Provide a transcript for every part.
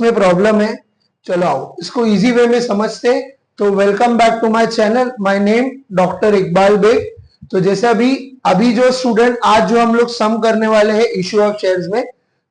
में प्रॉब्लम है। चलो आओ इसको इजी वे में समझते हैं। तो welcome back to my channel, my name doctor Iqbal Baig. तो जैसे अभी जो स्टूडेंट आज जो हम लोग सम करने वाले हैं इशू ऑफ शेयर्स में,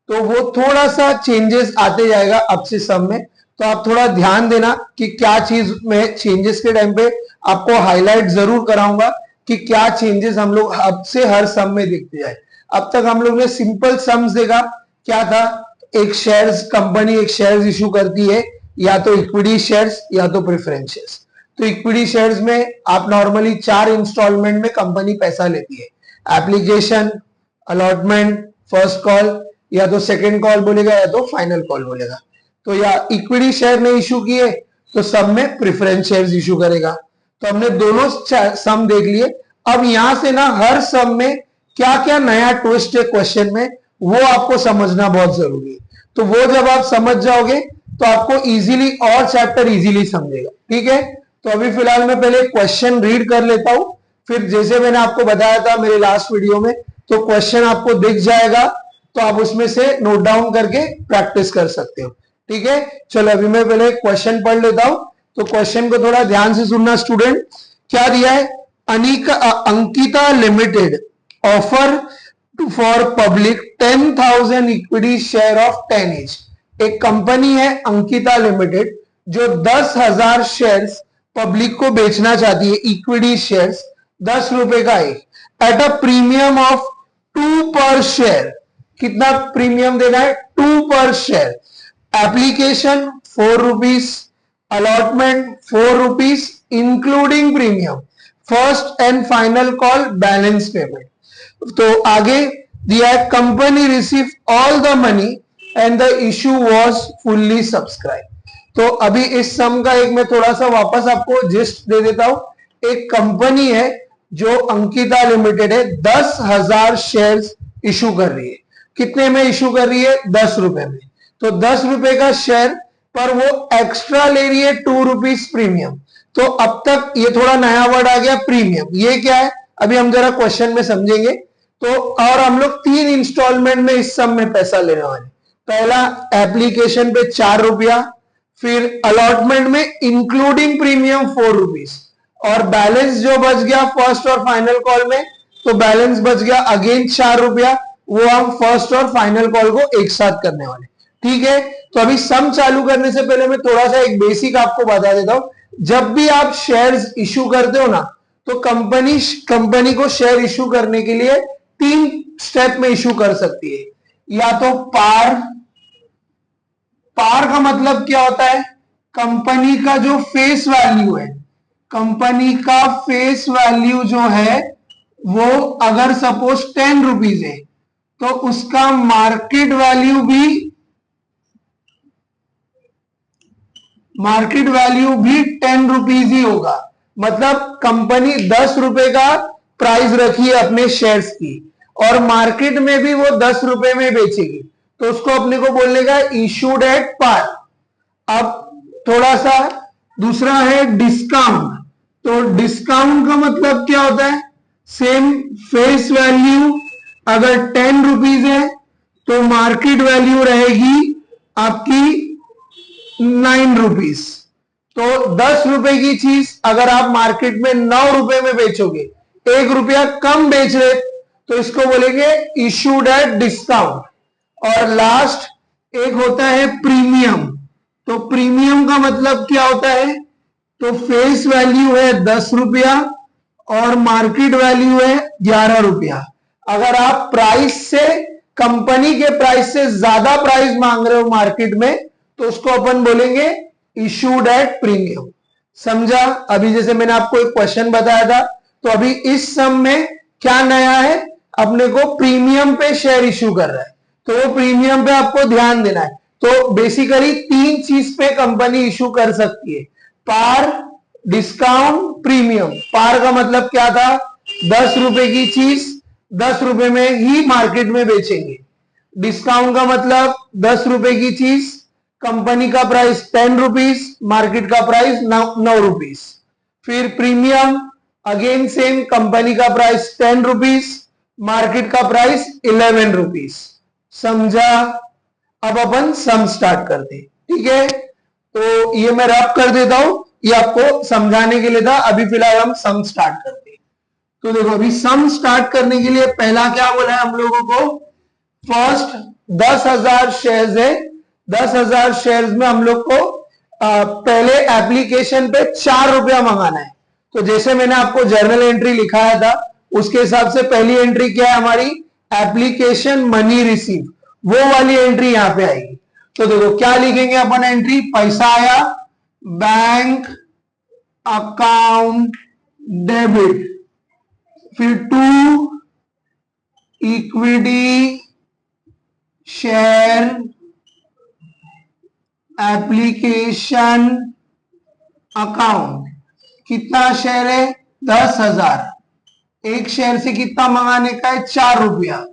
तो वो थोड़ा सा चेंजेस आते जाएगा अब से सम में। तो आप थोड़ा ध्यान देना कि क्या चीज में चेंजेस के टाइम पे आपको हाईलाइट जरूर कराऊंगा कि क्या चेंजेस हम लोग अब से हर सम में देखते जाए। अब तक हम लोग ने सिंपल सम्स देखा, क्या था, एक शेयर्स कंपनी एक शेयर्स इशू करती है, या तो इक्विटी शेयर्स या तो प्रेफरेंस शेयर्स। तो इक्विटी शेयर्स में आप नॉर्मली 4 इंस्टॉलमेंट में कंपनी पैसा लेती है, एप्लीकेशन, अलॉटमेंट, फर्स्ट कॉल, या तो सेकंड कॉल बोलेगा या तो फाइनल कॉल बोलेगा। तो या इक्विटी शेयर ने इशू किए तो सब में प्रेफरेंस शेयर्स इशू करेगा। तो हमने दोनों सम देख लिए। अब यहां से ना हर सम में क्या क्या नया ट्विस्ट है क्वेश्चन में, वो आपको समझना बहुत जरूरी है। तो वो जब आप समझ जाओगे तो आपको इजीली और चैप्टर इजीली समझेगा। ठीक है, तो अभी फिलहाल मैं पहले क्वेश्चन रीड कर लेता हूं, फिर जैसे मैंने आपको बताया था मेरे लास्ट वीडियो में, तो क्वेश्चन आपको दिख जाएगा, तो आप उसमें से नोट डाउन करके प्रैक्टिस कर सकते हो। ठीक है, चलो अभी मैं पहले क्वेश्चन पढ़ लेता हूं। तो क्वेश्चन को थोड़ा ध्यान से सुनना स्टूडेंट। क्या दिया है, Ankita limited offer for public 10,000 equity share of 10 each। एक कंपनी है अंकिता लिमिटेड जो 10,000 शेयर्स पब्लिक को बेचना चाहती है, इक्विटी शेयर्स 10 रुपए का एक, एट अ प्रीमियम ऑफ 2 पर शेयर। कितना प्रीमियम देना है, 2 पर share. Application 4 rupees, allotment 4 rupees including premium, first and final call balance payment. तो आगे दिया है, company receive all the money and the issue was fully subscribe. तो अभी इस सम का एक मैं थोड़ा सा वापस आपको जिस्ट दे देता हूं। एक कंपनी है जो अंकिता लिमिटेड है, 10,000 शेयर्स इशू कर रही है। कितने में इशू कर रही है, 10 रुपए में। तो 10 रुपए का शेयर पर वो एक्स्ट्रा ले रही है 2 रुपीज प्रीमियम। तो अब तक ये थोड़ा नया वर्ड आ गया, प्रीमियम। ये क्या है अभी हम जरा क्वेश्चन में समझेंगे। तो और हम लोग 3 इंस्टॉलमेंट में इस सम में पैसा लेने वाले। पहला एप्लीकेशन पे 4 रुपया, फिर अलॉटमेंट में इंक्लूडिंग प्रीमियम 4 रुपीज, और बैलेंस जो बच गया फर्स्ट और फाइनल कॉल में, तो बैलेंस बच गया अगेन 4 रुपया, वो हम फर्स्ट और फाइनल कॉल को एक साथ करने वाले। ठीक है, तो अभी सम चालू करने से पहले मैं थोड़ा सा एक बेसिक आपको बता देता हूं। जब भी आप शेयर्स इशू करते हो ना, तो कंपनी को शेयर इशू करने के लिए 3 स्टेप में इशू कर सकती है। या तो पार का मतलब क्या होता है, कंपनी का जो फेस वैल्यू है, कंपनी का फेस वैल्यू जो है वो अगर सपोज 10 रुपीज है, तो उसका मार्केट वैल्यू भी 10 रुपीज ही होगा। मतलब कंपनी 10 रुपए का प्राइस रखी है अपने शेयर्स की, और मार्केट में भी वो 10 रुपए में बेचेगी, तो उसको अपने को बोलने का इशूड एट पार। अब थोड़ा सा दूसरा है डिस्काउंट। तो डिस्काउंट का मतलब क्या होता है, सेम फेस वैल्यू अगर 10 रुपीज है तो मार्केट वैल्यू रहेगी आपकी 9 रुपीज। तो 10 रुपए की चीज अगर आप मार्केट में 9 रुपए में बेचोगे, 1 रुपया कम बेच रहे, तो इसको बोलेंगे इशूड एट डिस्काउंट। और लास्ट एक होता है प्रीमियम। तो प्रीमियम का मतलब क्या होता है, तो फेस वैल्यू है 10 रुपया और मार्केट वैल्यू है 11 रुपया। अगर आप प्राइस से, कंपनी के प्राइस से ज्यादा प्राइस मांग रहे हो मार्केट में, तो उसको अपन बोलेंगे इशूड एट प्रीमियम। समझा। अभी जैसे मैंने आपको एक क्वेश्चन बताया था, तो अभी इस सम में क्या नया है, अपने को प्रीमियम पे शेयर इशू कर रहा है, तो वो प्रीमियम पे आपको ध्यान देना है। तो बेसिकली 3 चीज पे कंपनी इशू कर सकती है, पार, डिस्काउंट, प्रीमियम। पार का मतलब क्या था, 10 रुपए की चीज 10 रुपए में ही मार्केट में बेचेंगे। डिस्काउंट का मतलब 10 रुपए की चीज, कंपनी का प्राइस 10 रुपीज, मार्केट का प्राइस 9 रुपीज। फिर प्रीमियम अगेन सेम, कंपनी का प्राइस 10 रुपीज, मार्केट का प्राइस 11 रुपीज। समझा। अब अपन सम स्टार्ट करते हैं। ठीक है, तो ये मैं रब कर देता हूं, ये आपको समझाने के लिए था। अभी फिलहाल हम सम स्टार्ट करते हैं। तो देखो अभी सम स्टार्ट करने के लिए पहला क्या बोला है हम लोगों को, फर्स्ट 10,000 शेयर्स है, 10,000 शेयर्स में हम लोग को पहले एप्लीकेशन पे 4 रुपया मंगाना है। तो जैसे मैंने आपको जर्नल एंट्री लिखाया था उसके हिसाब से पहली एंट्री क्या है हमारी, एप्लीकेशन मनी रिसीव, वो वाली एंट्री यहां पे आएगी। तो देखो क्या लिखेंगे अपन एंट्री, पैसा आया, बैंक अकाउंट डेबिट, फिर to equity share application account, कितना शेयर है 10,000, एक शेयर से कितना मंगाने का है 4 रुपया,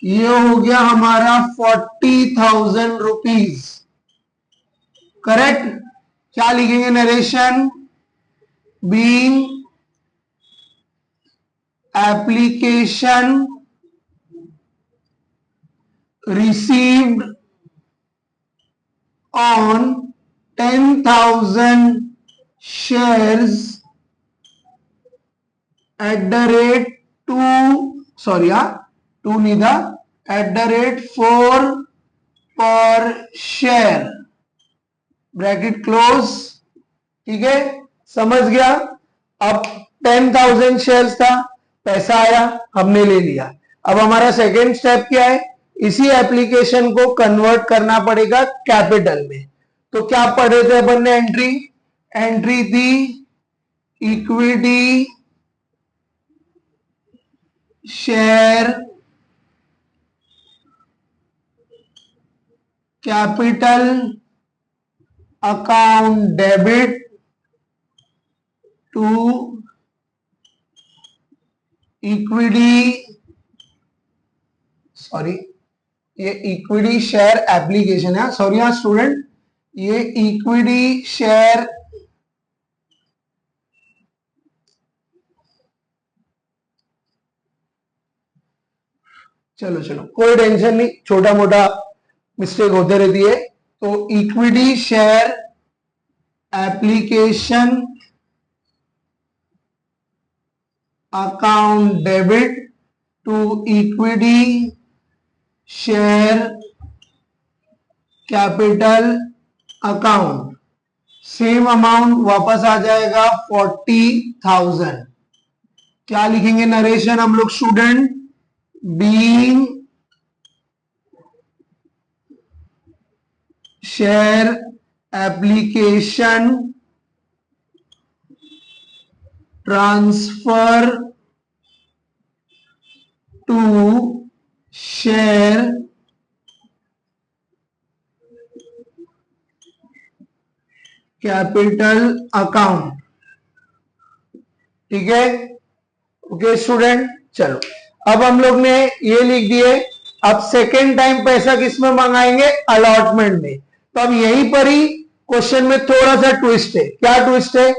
ये हो गया हमारा 40,000 रुपीज, करेक्ट। क्या लिखेंगे narration, being application received on 10,000 shares at the rate 4 per share, bracket close, ठीक है, समझ गया। अब 10,000 शेयर्स था, पैसा आया, हमने ले लिया। अब हमारा सेकेंड स्टेप क्या है, इसी एप्लीकेशन को कन्वर्ट करना पड़ेगा कैपिटल में। तो क्या पढ़े थे अपन ने एंट्री, एंट्री थी equity share capital account debit to equity, sorry ये इक्विटी शेयर एप्लीकेशन है, सॉरी हाँ स्टूडेंट, ये इक्विटी शेयर चलो चलो कोई टेंशन नहीं, छोटा मोटा मिस्टेक होते रहती है। तो equity share application account debit to equity share capital account, same amount वापस आ जाएगा 40,000। क्या लिखेंगे नरेशन हम लोग student, being share application transfer to share capital account, ठीक है, ओके स्टूडेंट। चलो अब हम लोग ने ये लिख दिए। अब सेकेंड टाइम पैसा किस में मंगाएंगे, अलॉटमेंट में। तो अब यहीं पर ही क्वेश्चन में थोड़ा सा ट्विस्ट है। क्या ट्विस्ट है,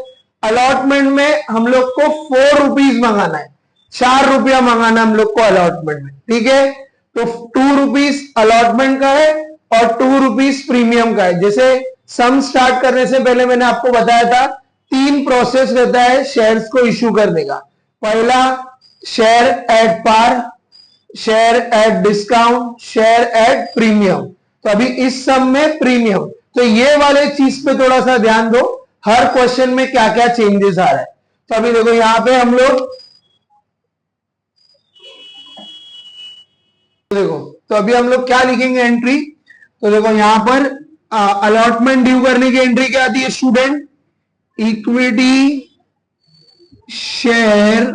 अलॉटमेंट में हम लोग को 4 रुपीज मंगाना है, 4 रुपया मंगाना हम लोग को अलॉटमेंट में, ठीक है। तो 2 रुपीज अलॉटमेंट का है और 2 रुपीज प्रीमियम का है। जैसे सम स्टार्ट करने से पहले मैंने आपको बताया था 3 प्रोसेस रहता है शेयर्स को इश्यू करने का। पहला share at par, share at discount, share at premium. तो अभी इस सम में प्रीमियम, तो ये वाले चीज पे थोड़ा सा ध्यान दो, हर क्वेश्चन में क्या क्या चेंजेस आ रहा है। तो अभी देखो यहां पे हम लोग देखो, तो अभी हम लोग क्या लिखेंगे एंट्री, तो देखो यहां पर अलॉटमेंट ड्यू करने की एंट्री क्या आती है student, equity share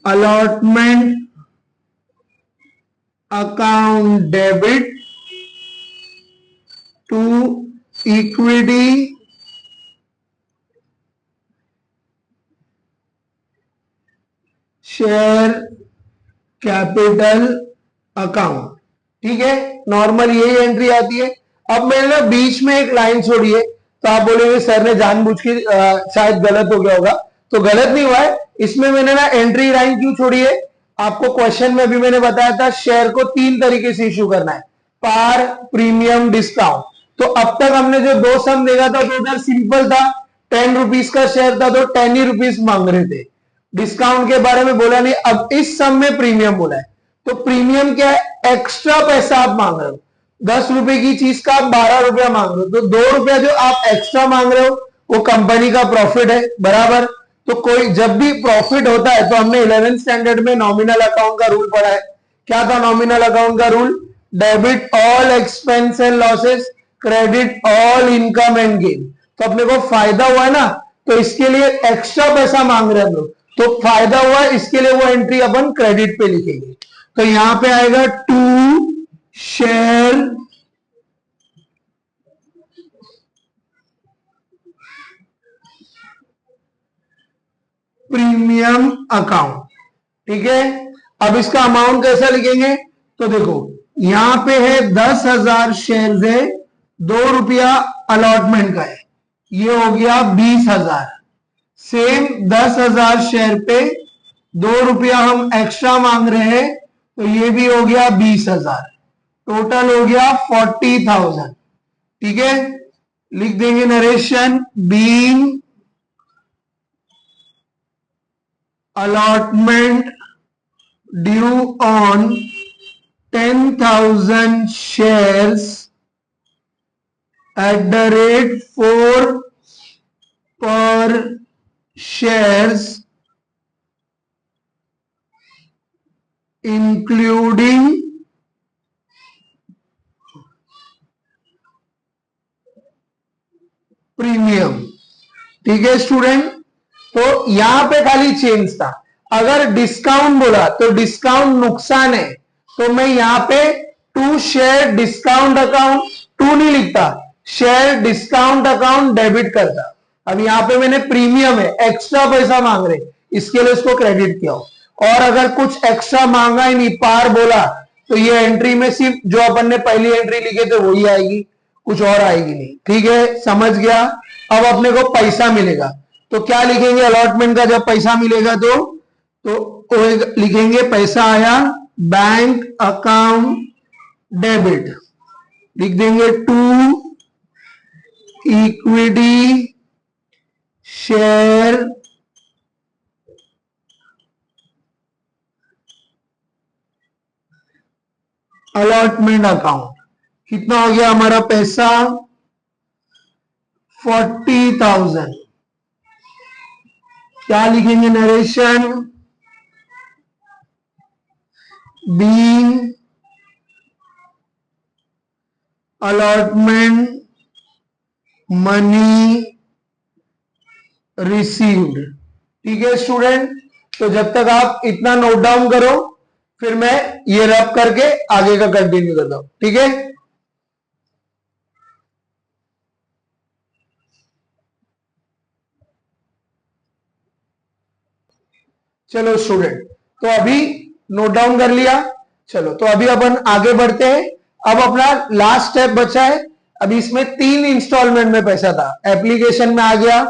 allotment account debit to equity share capital account, ठीक है, नॉर्मल यही एंट्री आती है। अब मैंने ना बीच में एक लाइन छोड़ी है, तो आप बोलेंगे सर ने जानबूझ के शायद गलत हो गया होगा, तो गलत नहीं हुआ है। इसमें मैंने ना एंट्री लाइन क्यों छोड़ी है, आपको क्वेश्चन में भी मैंने बताया था शेयर को 3 तरीके से इश्यू करना है। पार, प्रीमियम, डिस्काउंट। तो अब तक हमने जो दो सम देखा था तो उधर सिंपल था, 10 रुपीज का शेयर था तो 10 ही रुपीज मांग रहे थे, डिस्काउंट के बारे में बोला नहीं। अब इस सम में प्रीमियम बोला है, तो प्रीमियम क्या है, एक्स्ट्रा पैसा आप मांग रहे हो, 10 रुपए की चीज का आप 12 रुपया मांग रहे हो, तो 2 रुपया जो आप एक्स्ट्रा मांग रहे हो वो कंपनी का प्रॉफिट है, बराबर। तो कोई जब भी प्रॉफिट होता है तो हमने 11th स्टैंडर्ड में नॉमिनल अकाउंट का रूल पढ़ा है। क्या था नॉमिनल अकाउंट का rule? Debit all expense and losses, credit all income and gain. तो अपने को फायदा हुआ है ना, तो इसके लिए एक्स्ट्रा पैसा मांग रहे हैं हम लोग, तो फायदा हुआ है, इसके लिए वो एंट्री अपन क्रेडिट पे लिखेंगे। तो यहां पे आएगा टू शेयर प्रीमियम अकाउंट, ठीक है। अब इसका अमाउंट कैसा लिखेंगे? तो देखो यहां पे है 10,000 शेयर है, 2 रुपया अलॉटमेंट का है, ये हो गया 20,000। सेम 10,000 शेयर पे 2 रुपया हम एक्स्ट्रा मांग रहे हैं, तो ये भी हो गया 20,000, टोटल हो गया 40,000, ठीक है। लिख देंगे narration, being allotment due on 10,000 shares at the rate 4 per shares including premium, ठीक है स्टूडेंट। तो यहां पे खाली चेंज था, अगर डिस्काउंट बोला तो डिस्काउंट नुकसान है, तो मैं यहां पे to share discount account, to नहीं लिखता, शेयर डिस्काउंट अकाउंट डेबिट करता। अब यहां पे मैंने प्रीमियम है, एक्स्ट्रा पैसा मांग रहे, इसके लिए इसको क्रेडिट किया। और अगर कुछ एक्स्ट्रा मांगा ही नहीं, पार बोला, तो ये एंट्री में सिर्फ जो अपन ने पहली एंट्री लिखे थे वही आएगी, कुछ और आएगी नहीं, ठीक है, समझ गया। अब अपने को पैसा मिलेगा, तो क्या लिखेंगे अलॉटमेंट का जब पैसा मिलेगा? तो लिखेंगे पैसा आया बैंक अकाउंट डेबिट, लिख देंगे to equity share allotment account. कितना हो गया हमारा पैसा? 40,000। क्या लिखेंगे narration? Being allotment money received, ठीक है स्टूडेंट। तो जब तक आप इतना नोट डाउन करो, फिर मैं ये रब करके आगे का कंटिन्यू करता हूं, ठीक है। चलो स्टूडेंट, तो अभी नोट डाउन कर लिया। चलो तो अभी अपन आगे बढ़ते हैं। अब अपना लास्ट स्टेप बचा है। अभी इसमें 3 इंस्टॉलमेंट में पैसा था, एप्लीकेशन में आ गया,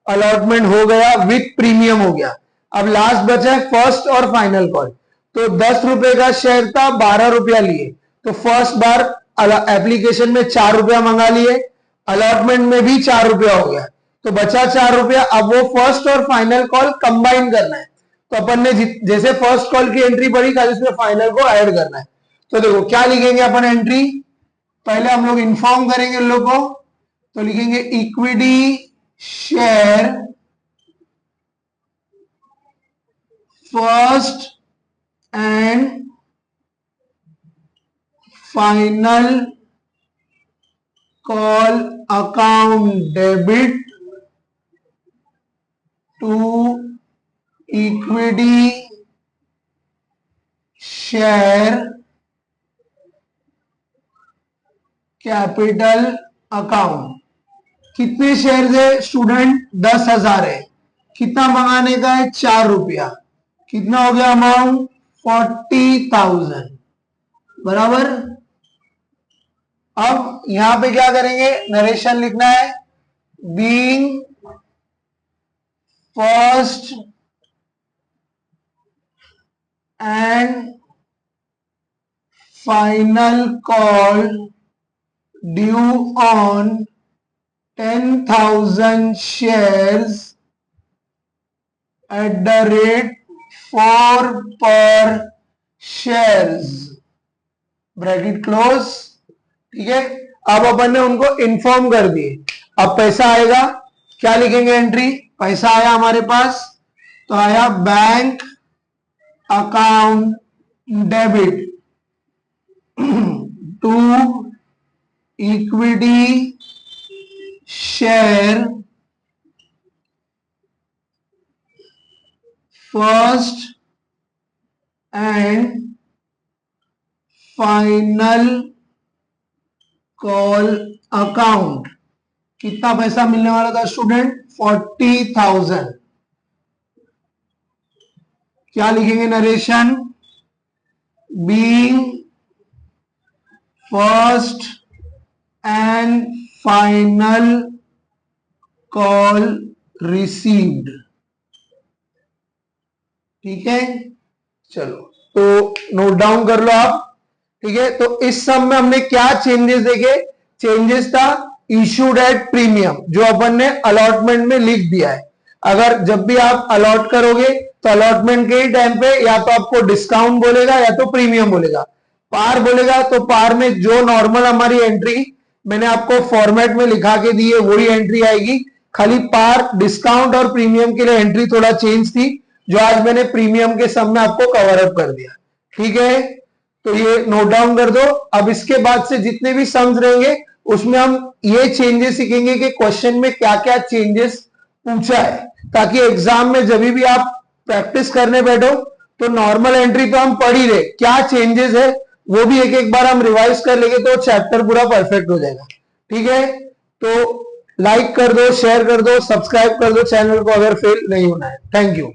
अलॉटमेंट हो गया, विथ प्रीमियम हो गया। अब लास्ट बचा है फर्स्ट और फाइनल कॉल। तो 10 रुपए का शेयर था, 12 रुपया लिए, तो फर्स्ट बार एप्लीकेशन में 4 रुपया मंगा लिए, अलॉटमेंट में भी 4 रुपया हो गया, तो बचा 4 रुपया। अब वो फर्स्ट और फाइनल कॉल कंबाइन करना है, तो अपन ने जैसे फर्स्ट कॉल की एंट्री पड़ी, खाली उसमें फाइनल को ऐड करना है। तो देखो क्या लिखेंगे अपन एंट्री, पहले हम लोग इन्फॉर्म करेंगे लोगों को, तो लिखेंगे equity share first and final call account debit to equity share capital account. कितने शेयर है स्टूडेंट? 10,000 है, कितना मंगाने का है? 4 रुपया, कितना हो गया अमाउंट? 40,000, बराबर। अब यहां पे क्या करेंगे, नरेशन लिखना है, being first and final call due on 10,000 shares at the rate 4 per shares, bracket close. ठीक है, अब अपन ने उनको इन्फॉर्म कर दिए। अब पैसा आएगा, क्या लिखेंगे एंट्री? पैसा आया हमारे पास, तो आया bank account debit to equity share first and final call account. कितना पैसा मिलने वाला था स्टूडेंट? 40,000। क्या लिखेंगे narration? Being first and final call received. ठीक है, चलो तो नोट डाउन कर लो आप। ठीक है, तो इस सम में हमने क्या चेंजेस देखे? चेंजेस था इशूड एट प्रीमियम, जो अपन ने अलॉटमेंट में लिख दिया है। अगर जब भी आप अलॉट करोगे तो अलॉटमेंट के ही टाइम पे या तो आपको डिस्काउंट बोलेगा या तो प्रीमियम बोलेगा। पार बोलेगा तो पार में जो नॉर्मल हमारी एंट्री मैंने आपको फॉर्मेट में लिखा के दी है वही एंट्री आएगी। खाली पार, डिस्काउंट और प्रीमियम के लिए एंट्री थोड़ा चेंज थी, जो आज मैंने प्रीमियम के सम में आपको कवर अप कर दिया। ठीक है, तो ये नोट डाउन कर दो। अब इसके बाद से जितने भी सम्स रहेंगे उसमें हम ये चेंजेस सीखेंगे कि क्वेश्चन में क्या क्या चेंजेस पूछा है, ताकि एग्जाम में जब भी आप प्रैक्टिस करने बैठो तो नॉर्मल एंट्री तो हम पढ़ ही रहे, क्या चेंजेस है वो भी एक एक बार हम रिवाइज कर लेंगे तो चैप्टर पूरा परफेक्ट हो जाएगा। ठीक है, तो लाइक कर दो, शेयर कर दो, सब्सक्राइब कर दो चैनल को अगर फेल नहीं होना है। Thank you.